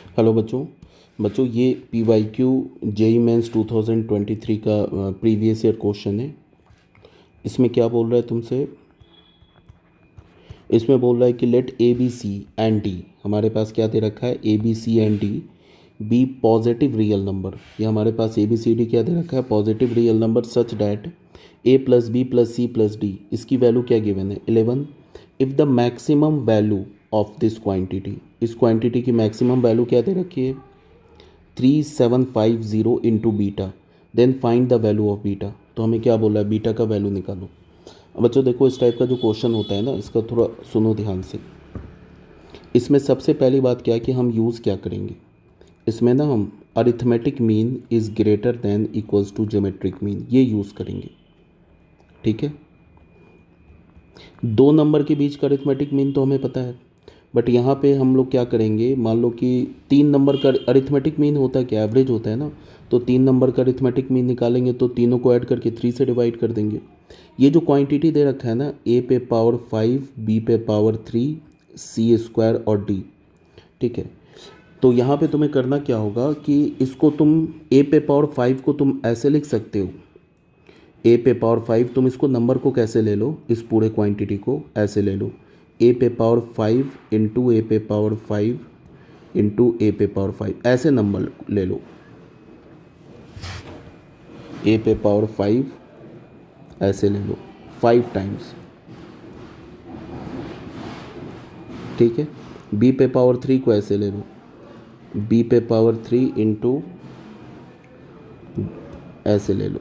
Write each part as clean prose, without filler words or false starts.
Hello बच्चों। ये P Y Q JEE Mains 2023 का प्रीवियस ईयर क्वेश्चन है। इसमें क्या बोल रहा है तुमसे? इसमें बोल रहा है कि let a b c and d, हमारे पास क्या दे रखा है, a b c and d be positive real number. ये हमारे पास ए बी सी डी क्या दे रखा है, positive real number such that a plus B plus C plus d, इसकी वैल्यू क्या गिवन है 11। If the maximum value of this quantity, इस क्वांटिटी की मैक्सिमम वैल्यू क्या दे रखी है 3750 into beta, then find the value of beta. तो हमें क्या बोला है, बीटा का वैल्यू निकालो। अब बच्चों देखो, इस टाइप का जो क्वेश्चन होता है ना, इसका थोड़ा सुनो ध्यान से। इसमें सबसे पहली बात क्या है कि हम यूज़ क्या करेंगे, इसमें ना हम arithmetic mean is greater than equals to geometric mean, ये यूज़ करेंगे। ठीक है, दो नंबर के बीच का अरिथमेटिक मीन तो हमें पता है, बट यहाँ पे हम लोग क्या करेंगे, मान लो कि तीन नंबर का अरिथमेटिक मीन होता है, क्या एवरेज होता है ना, तो तीन नंबर का अरिथमेटिक मीन निकालेंगे तो तीनों को ऐड करके 3 से डिवाइड कर देंगे। ये जो क्वांटिटी दे रखा है ना, ए पे पावर 5, बी पे पावर 3, सी स्क्वायर और डी, ठीक है। तो यहाँ पे तुम्हें करना क्या होगा कि इसको तुम ए पे पावर 5 को तुम ऐसे लिख सकते हो, ए पे पावर 5, तुम इसको नंबर को कैसे ले लो, इस पूरे क्वांटिटी को ऐसे ले लो, ए पे पावर 5 इंटू ए पे पावर 5 इंटू ए पे पावर 5, ऐसे नंबर ले लो, ए पे पावर 5 ऐसे ले लो 5 टाइम्स, ठीक है। बी पे पावर 3 को ऐसे ले लो, बी पे पावर 3 इंटू ऐसे ले लो,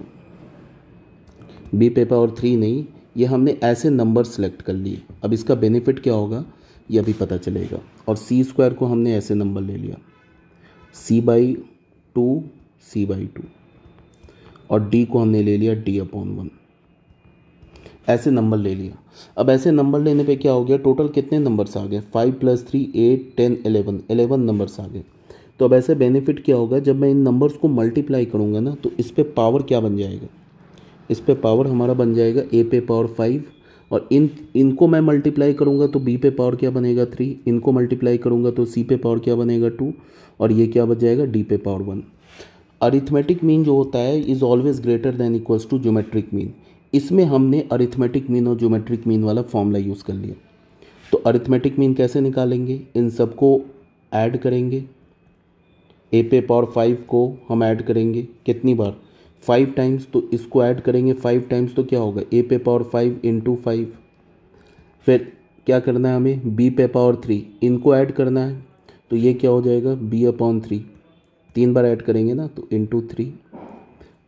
बी पे पावर 3 नहीं, ये हमने ऐसे नंबर सेलेक्ट कर लिए। अब इसका बेनिफिट क्या होगा ये अभी पता चलेगा। और सी स्क्वायर को हमने ऐसे नंबर ले लिया, C by two, C by two, और डी को हमने ले लिया डी अपॉन 1, ऐसे नंबर ले लिया। अब ऐसे नंबर लेने पे क्या हो गया, टोटल कितने नंबर्स आ गए, 5 + 3 8 10 11 नंबर्स आ गए। तो अब ऐसे बेनिफिट क्या होगा, जब मैं इन नंबर्स को मल्टीप्लाई करूँगा ना, तो इस पे पावर क्या बन जाएगा, इस पे पावर हमारा बन जाएगा ए पे पावर 5, और इनको मैं मल्टीप्लाई करूँगा तो बी पे पावर क्या बनेगा 3, इनको मल्टीप्लाई करूँगा तो सी पे पावर क्या बनेगा 2, और ये क्या बच जाएगा डी पे पावर 1। अरिथमेटिक मीन जो होता है is always greater than equals to geometric mean. इसमें हमने अरिथमेटिक मीन और ज्योमेट्रिक मीन वाला फॉर्मूला यूज़ कर लिया। तो अरिथमेटिक मीन कैसे निकालेंगे, इन सबको ऐड करेंगे, ए पे पावर 5 को हम ऐड करेंगे कितनी बार, 5 टाइम्स, तो इसको ऐड करेंगे 5 टाइम्स तो क्या होगा ए पे पावर 5 इंटू 5। फिर क्या करना है हमें, बी पे पावर 3, इनको ऐड करना है, तो ये क्या हो जाएगा बी अपॉन 3, 3 बार ऐड करेंगे ना तो इंटू 3,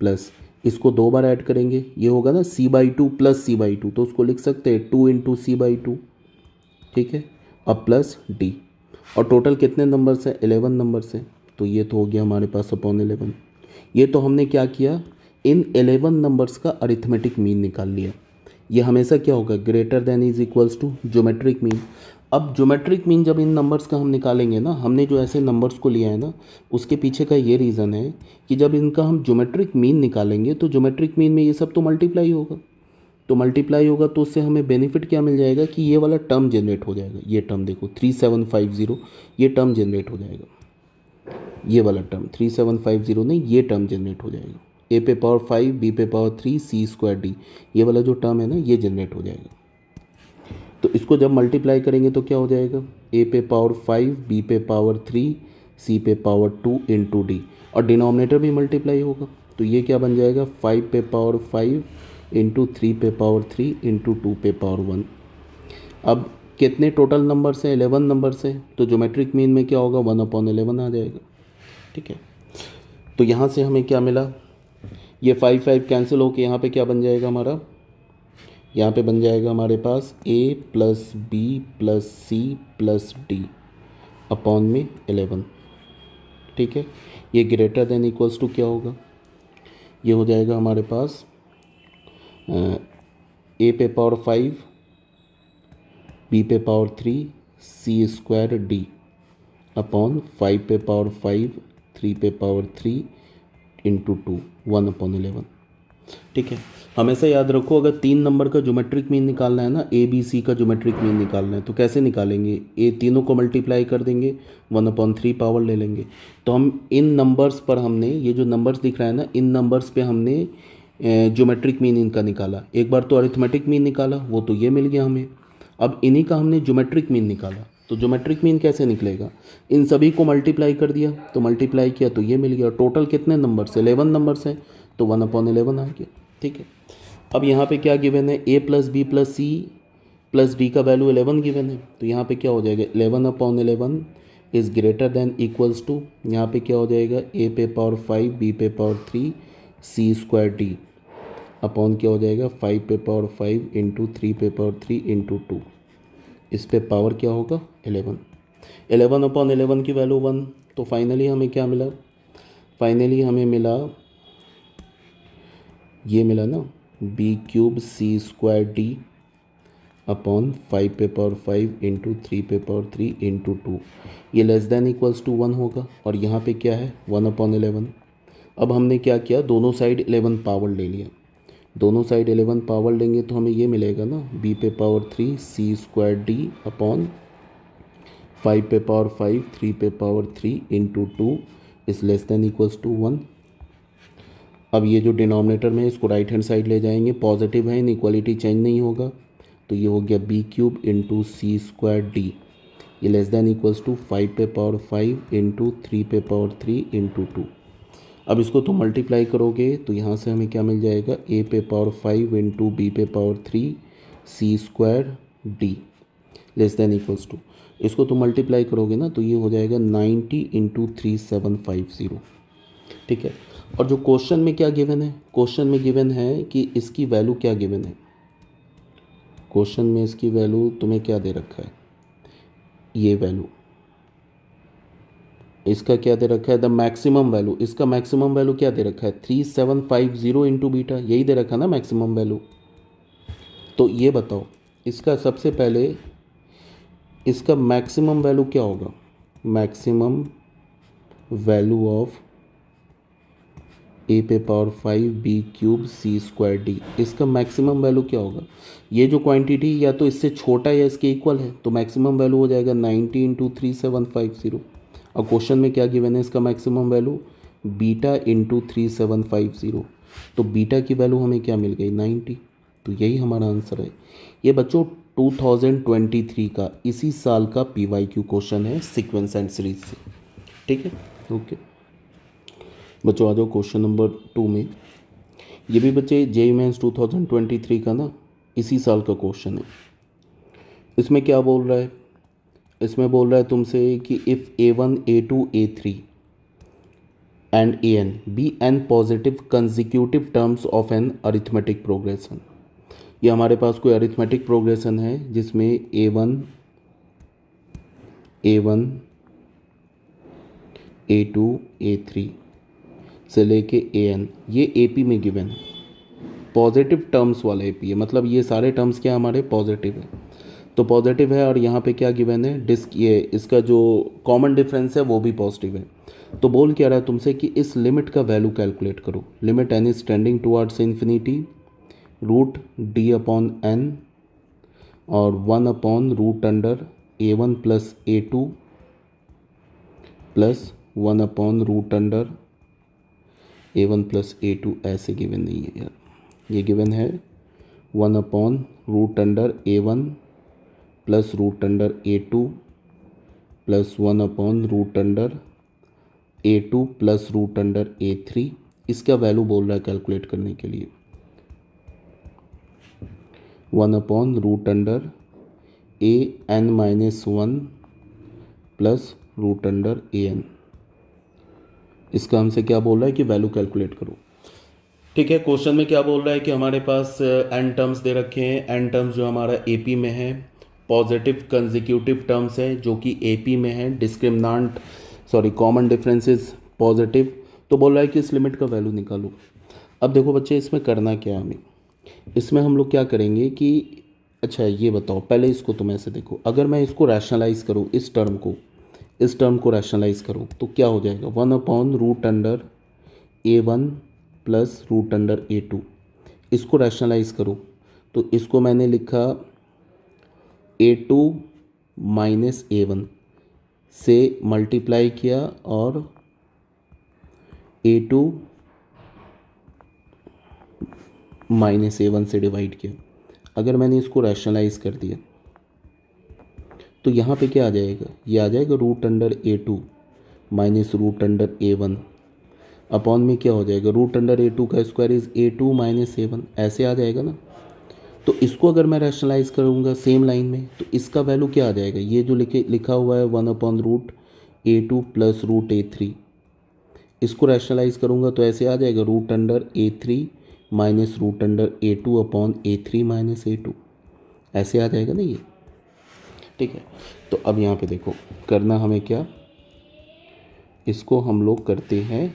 प्लस इसको 2 बार ऐड करेंगे, ये होगा ना C by two plus C by two, तो उसको लिख सकते हैं 2 इंटू सी बाई टू, ठीक है। अब प्लस डी, और टोटल कितने नंबर्स हैं 11 नंबर्स हैं, तो ये तो हो गया हमारे पास अपॉन 11। ये तो हमने क्या किया, इन 11 नंबर्स का अरिथमेटिक मीन निकाल लिया। ये हमेशा क्या होगा, greater than is equals to geometric mean. अब ज्योमेट्रिक मीन जब इन नंबर्स का हम निकालेंगे ना, हमने जो ऐसे नंबर्स को लिया है ना, उसके पीछे का ये रीज़न है कि जब इनका हम ज्योमेट्रिक मीन निकालेंगे तो ज्योमेट्रिक मीन में ये सब तो मल्टीप्लाई होगा, तो मल्टीप्लाई होगा तो उससे हमें बेनिफिट क्या मिल जाएगा कि ये वाला टर्म जनरेट हो जाएगा। ये टर्म देखो 3750, ये टर्म जनरेट हो जाएगा, ये वाला टर्म 3750 नहीं, ये टर्म जनरेट हो जाएगा, ए पे पावर 5 बी पे पावर 3 सी स्क्वायर डी, ये वाला जो टर्म है ना ये जनरेट हो जाएगा। तो इसको जब मल्टीप्लाई करेंगे तो क्या हो जाएगा, ए पे पावर 5 बी पे पावर 3 सी पे पावर 2 इंटू डी, और डिनोमिनेटर भी मल्टीप्लाई होगा, तो ये क्या बन जाएगा 5 पे पावर 5 इंटू 3 पे पावर 3 इंटू 2 पे पावर 1। अब कितने टोटल नंबर से 11 नंबर से, तो ज्योमेट्रिक मीन में क्या होगा 1/11 आ जाएगा, ठीक है। तो यहाँ से हमें क्या मिला, ये 5 5 कैंसिल होकर यहाँ पे क्या बन जाएगा हमारा, यहाँ पे बन जाएगा हमारे पास A plus B plus C plus D upon में 11, ठीक है। ये ग्रेटर देन इक्वल्स टू क्या होगा, ये हो जाएगा हमारे पास ए पे पावर 5 बी पे power 3 c square d upon 5 पे पावर 5 3 पे पावर 3 इंटू 2 1/11। ठीक है, हमेशा याद रखो अगर 3 नंबर का ज्योमेट्रिक मीन निकालना है ना, ए बी सी का ज्योमेट्रिक मीन निकालना है तो कैसे निकालेंगे, ये तीनों को मल्टीप्लाई कर देंगे, 1/3 पावर ले लेंगे। तो हम इन नंबर्स पर हमने ये जो नंबर्स दिख रहा है ना, इन नंबर्स पे हमने ज्योमेट्रिक मीन इनका निकाला। एक बार तो अरिथमेटिक मीन निकाला, वो तो ये मिल गया हमें। अब इन्हीं का हमने ज्योमेट्रिक मीन निकाला, तो ज्योमेट्रिक मीन कैसे निकलेगा, इन सभी को मल्टीप्लाई कर दिया, तो मल्टीप्लाई किया तो ये मिल गया। टोटल कितने नंबर्स है, 11 नंबर्स हैं, तो 1/11 आ गया। ठीक है, अब यहाँ पे क्या गिवन है, a plus B plus C plus d का वैल्यू 11 गिवन है, तो यहाँ पे क्या हो जाएगा, 11/11 is greater than equals to, यहाँ पे क्या हो जाएगा, a पे पावर 5 b पे power 3 c square d upon क्या हो जाएगा 5 पे पावर 5 इंटू 3 पे पावर 3 इंटू 2, इस पे पावर क्या होगा 11। 11/11 की वैल्यू 1, तो फाइनली हमें क्या मिला, फाइनली हमें मिला, ये मिला ना, B cube C square d upon 5 पे पावर 5 इंटू 3 पे पावर 3 इंटू 2, ये लेस देन इक्वल्स टू 1 होगा। और यहाँ पे क्या है 1/11। अब हमने क्या किया, दोनों साइड 11 पावर ले लिया, दोनों साइड 11 पावर लेंगे तो हमें ये मिलेगा ना, बी पे power 3 c square d upon 5 पे पावर 5 3 पे power 3 into 2 is less than equals to 1। अब ये जो डिनोमिनेटर में इसको राइट हैंड साइड ले जाएंगे, पॉजिटिव है, इनइक्वालिटी चेंज नहीं होगा, तो ये हो गया बी क्यूब इंटू सी स्क्वायर डी, ये लेस देन इक्वल्स टू 5 पे पावर 5 इंटू 3 पे पावर 3 इंटू 2। अब इसको तो मल्टीप्लाई करोगे तो यहाँ से हमें क्या मिल जाएगा, ए पे पावर 5 इंटू बी पे power 3 c square d less than equals to, इसको तो मल्टीप्लाई करोगे ना तो ये हो जाएगा 90 इंटू 3750। ठीक है, और जो क्वेश्चन में क्या गिवन है, क्वेश्चन में गिवन है कि इसकी वैल्यू क्या गिवन है, क्वेश्चन में इसकी वैल्यू तुम्हें क्या दे रखा है, ये वैल्यू, इसका क्या दे रखा है, द मैक्सिमम वैल्यू, इसका मैक्सिमम वैल्यू क्या दे रखा है 3750 इंटू बीटा, यही दे रखा ना मैक्सिमम वैल्यू। तो ये बताओ इसका सबसे पहले इसका मैक्सिमम वैल्यू क्या होगा, मैक्सिमम वैल्यू ऑफ ए पे power 5 B cube C square D, इसका मैक्सिमम वैल्यू क्या होगा, ये जो क्वांटिटी या तो इससे छोटा या इसके इक्वल है, तो मैक्सिमम वैल्यू हो जाएगा 90 इंटू 3750। और क्वेश्चन में क्या गिवन है, इसका मैक्सिमम वैल्यू बीटा इंटू 3750, तो बीटा की वैल्यू हमें क्या मिल गई 90, तो यही हमारा आंसर है। ये बच्चों 2023 का इसी साल का PYQ क्वेश्चन है सीक्वेंस एंड सीरीज से। ठीक है, ओके बच्चों, आ जाओ क्वेश्चन नंबर 2 में। ये भी बच्चे JEE मेंस 2023 का ना इसी साल का क्वेश्चन है। इसमें क्या बोल रहा है, इसमें बोल रहा है तुमसे कि if A1 A2 A3 and AN be n positive consecutive terms of an arithmetic progression. ये हमारे पास कोई अरिथमेटिक प्रोग्रेशन है जिसमें A1 A2 A3 से लेके AN ये AP में गिवन है, पॉजिटिव टर्म्स वाला AP है, मतलब ये सारे टर्म्स क्या हमारे पॉजिटिव है, तो पॉजिटिव है। और यहाँ पे क्या गिवन है, डिस्क, ये इसका जो कॉमन डिफरेंस है वो भी पॉजिटिव है। तो बोल क्या रहा है तुमसे कि इस लिमिट का वैल्यू कैलकुलेट करो, limit n is tending towards infinity root d upon n और 1 upon root under A1 plus A2 plus 1 upon root under A1 plus A2, ऐसे गिवन नहीं है यार, ये गिवन है 1 upon root under A1 plus root under A2 plus 1 upon root under A2 plus root under A3। इसका value बोल रहा है कैलकुलेट करने के लिए 1 upon root under AN-1 plus root under AN। इसका हमसे क्या बोल रहा है कि वैल्यू कैलकुलेट करो। ठीक है, क्वेश्चन में क्या बोल रहा है कि हमारे पास n टर्म्स दे रखे हैं, n टर्म्स जो हमारा AP में है, पॉजिटिव कंजिक्यूटिव टर्म्स है जो कि AP में है, डिस्क्रिमिनांट कॉमन डिफरेंसेस पॉजिटिव, तो बोल रहा है कि इस लिमिट का वैल्यू निकालो। अब देखो बच्चे इसमें करना क्या है हमें, इसमें हम लोग क्या करेंगे कि अच्छा ये बताओ, पहले इसको तुम ऐसे देखो, अगर मैं इसको रैशनलाइज करूँ, इस टर्म को रैशनलाइज करूँ तो क्या हो जाएगा 1 upon root under A1 plus root under A2, इसको रैशनलाइज करो तो इसको मैंने लिखा A2 माइनस A1 से मल्टीप्लाई किया और A2 माइनस A1 से डिवाइड किया। अगर मैंने इसको रैशनलाइज कर दिया तो यहाँ पे क्या आ जाएगा, ये आ जाएगा root under A2 minus root under A1 upon में क्या हो जाएगा, रूट अंडर A2 का square is A2 minus A1, ऐसे आ जाएगा ना। तो इसको अगर मैं रैशनलाइज करूँगा सेम लाइन में तो इसका वैल्यू क्या आ जाएगा, ये जो लिखा हुआ है 1 upon root A2 plus root A3, इसको रैशनलाइज करूँगा तो ऐसे आ जाएगा root under A3 minus root under A2 upon A3 minus A2, ऐसे आ जाएगा ना ये। ठीक है, तो अब यहाँ पे देखो करना हमें क्या, इसको हम लोग करते हैं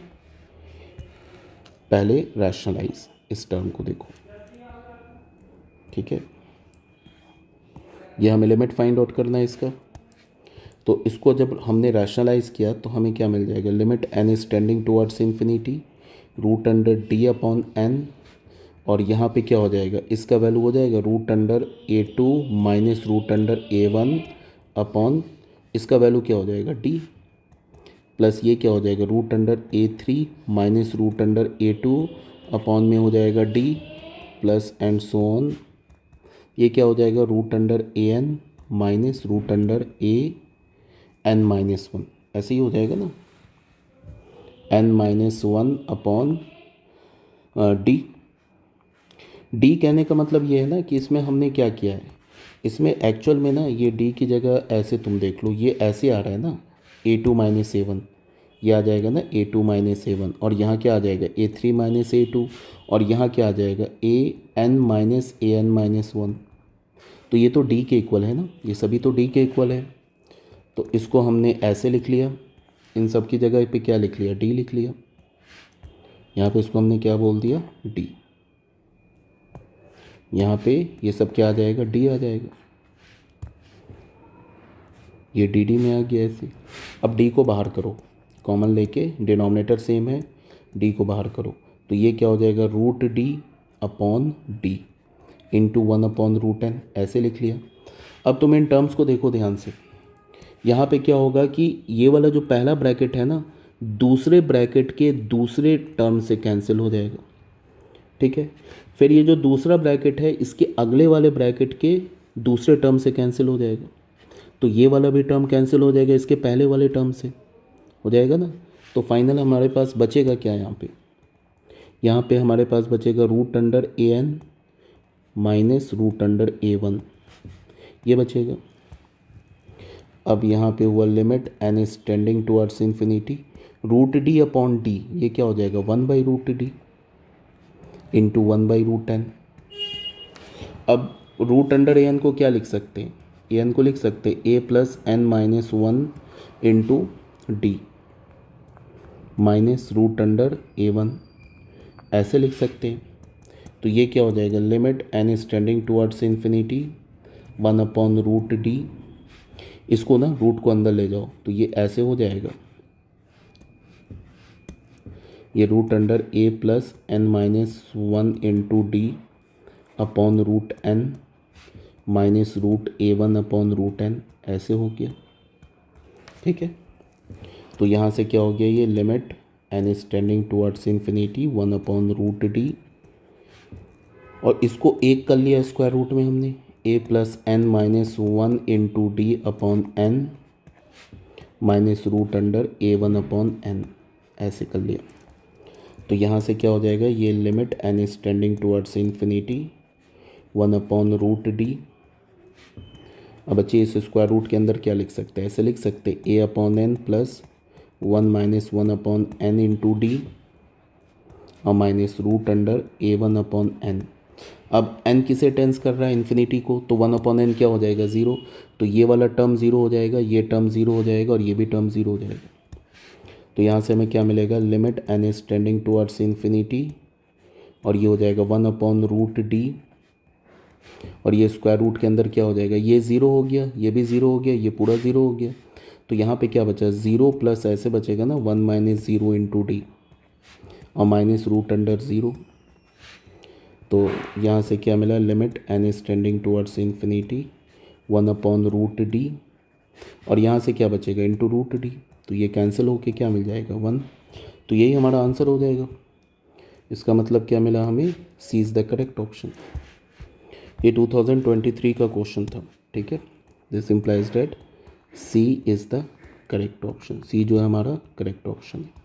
पहले रैशनलाइज, इस टर्म को देखो। ठीक है, ये हमें लिमिट फाइंड आउट करना है इसका। तो इसको जब हमने रैशनलाइज किया तो हमें क्या मिल जाएगा, limit n is tending towards infinity root under d upon n, और यहाँ पे क्या हो जाएगा, इसका वैल्यू हो जाएगा root under A2 minus root under A1 upon इसका वैल्यू क्या हो जाएगा d, प्लस ये क्या हो जाएगा root under A3 minus root under A2 upon में हो जाएगा d plus and so on, ये क्या हो जाएगा root under AN minus root under AN minus 1, ऐसे ही हो जाएगा ना, n minus 1 upon d। d कहने का मतलब ये है ना कि इसमें हमने क्या किया है, इसमें एक्चुअल में ना ये d की जगह ऐसे तुम देख लो, ये ऐसे आ रहा है ना A2 माइनस A1, ये आ जाएगा ना A2 माइनस A1, और यहाँ क्या आ जाएगा A3 माइनस A2, और यहाँ क्या आ जाएगा AN माइनस AN माइनस 1। तो ये तो d के इक्वल है ना, ये सभी तो d के इक्वल है, तो इसको हमने ऐसे लिख लिया, इन सब की जगह पे क्या लिख लिया, d लिख लिया, यहाँ पे इसको हमने क्या बोल दिया d, यहाँ पे ये सब क्या आ जाएगा d आ जाएगा, ये डी डी में आ गया ऐसे। अब d को बाहर करो, कॉमन लेके, डिनोमिनेटर सेम है, d को बाहर करो तो ये क्या हो जाएगा root d upon d into 1 upon root n, ऐसे लिख लिया। अब तुम इन टर्म्स को देखो ध्यान से, यहाँ पे क्या होगा कि ये वाला जो पहला ब्रैकेट है ना दूसरे ब्रैकेट के दूसरे टर्म से कैंसिल हो जाएगा। ठीक है, फिर ये जो दूसरा ब्रैकेट है इसके अगले वाले ब्रैकेट के दूसरे टर्म से कैंसिल हो जाएगा, तो ये वाला भी टर्म कैंसिल हो जाएगा इसके पहले वाले टर्म से, हो जाएगा ना। तो फाइनल हमारे पास बचेगा क्या, यहाँ पे हमारे पास बचेगा root under AN minus root under A1, ये बचेगा। अब यहाँ पे हुआ limit n is tending towards infinity root d upon d, ये क्या हो जाएगा 1 by root d into 1 by root n। अब रूट अंडर AN को क्या लिख सकते हैं, AN को लिख सकते हैं a plus n minus 1 into d minus root under A1, ऐसे लिख सकते हैं। तो ये क्या हो जाएगा, limit n is tending towards infinity 1 upon root d, इसको ना रूट को अंदर ले जाओ तो ये ऐसे हो जाएगा, ये root under a plus n minus 1 into d upon root n minus root A1 upon root n, ऐसे हो गया। ठीक है, तो यहाँ से क्या हो गया, ये limit n is tending towards infinity 1 upon root d, और इसको एक कर लिया स्क्वायर रूट में हमने a plus n minus 1 into d upon n minus root under A1 upon n, ऐसे कर लिया। तो यहाँ से क्या हो जाएगा, ये limit n is tending towards infinity 1 upon root d। अब बच्चे इस स्क्वायर रूट के अंदर क्या लिख सकते हैं, ऐसे लिख सकते हैं a upon n plus 1 minus 1 upon n into D और minus root under A1 upon n। अब n किसे टेंस कर रहा है, इन्फिनिटी को, तो 1 अपॉन n क्या हो जाएगा 0, तो ये वाला टर्म 0 हो जाएगा, ये टर्म 0 हो जाएगा और ये भी टर्म 0 हो जाएगा। तो यहाँ से हमें क्या मिलेगा, limit n is tending towards infinity, और ये हो जाएगा 1 अपॉन रूट d, और ये स्क्वायर रूट के अंदर क्या हो जाएगा, ये 0 हो गया, ये भी 0 हो गया, ये पूरा 0 हो गया। तो यहाँ पे क्या बचा 0 प्लस ऐसे बचेगा ना 1 माइनस 0 इंटू डी और माइनस रूट अंडर 0। तो यहाँ से क्या मिला, limit n is tending towards infinity 1/√d, और यहाँ से क्या बचेगा, √d, तो ये कैंसिल होके क्या मिल जाएगा 1, तो यही हमारा आंसर हो जाएगा। इसका मतलब क्या मिला हमें, C is the correct option. ये 2023 का क्वेश्चन था, ठीक है। This implies that C is the correct option, C जो है हमारा करेक्ट ऑप्शन है।